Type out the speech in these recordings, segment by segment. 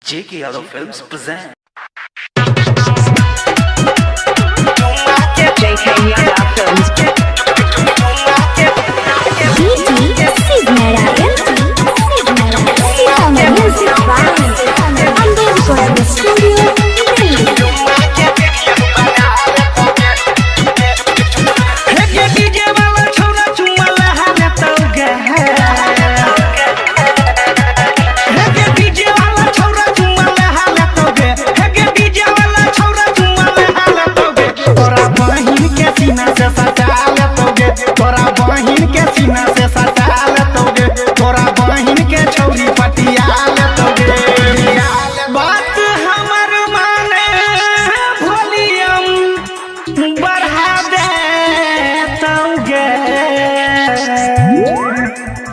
JK Yadav Films present JK Yadav Films.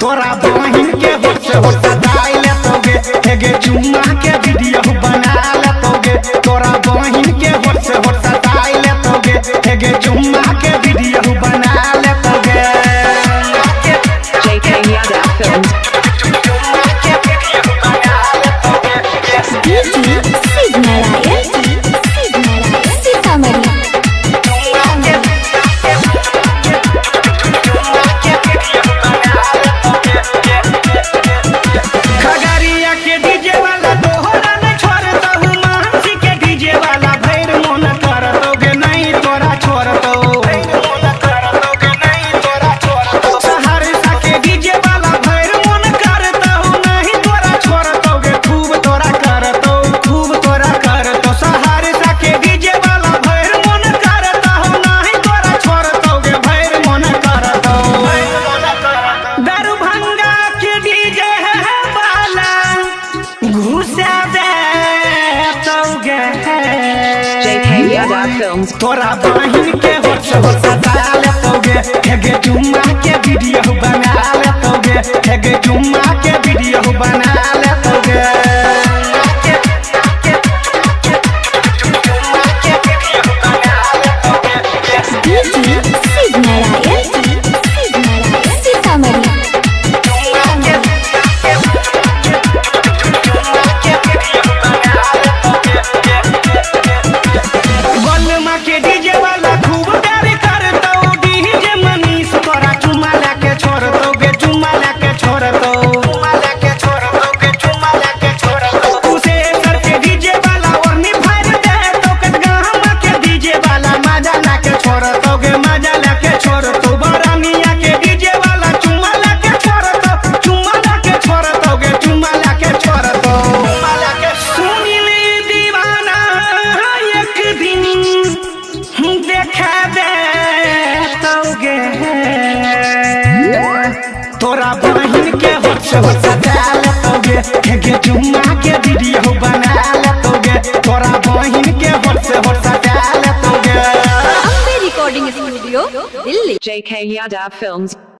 तोरा बहिन के होश सदाई लेतोगे हेगे चुम्मा के वीडियो बना लेतोगे तोरा बहिन के होश सदाई लेतोगे हेगे चुम्मा के वीडियो बना लेतोगे JK Yadav Films. JK Yadav Films. तोरा बहिन के होश सदा लेतोगे हेगे चुम्मा के वीडियो बना लेतोगे हेगे चुम्मा के वीडियो बना लेतोगे तोरा बहिन के होश सदा लेतोगे हेगे चुम्मा के वीडियो बना लेतोगे तोरा बहिन के होश सदा लेतोगे JK Yadav Films.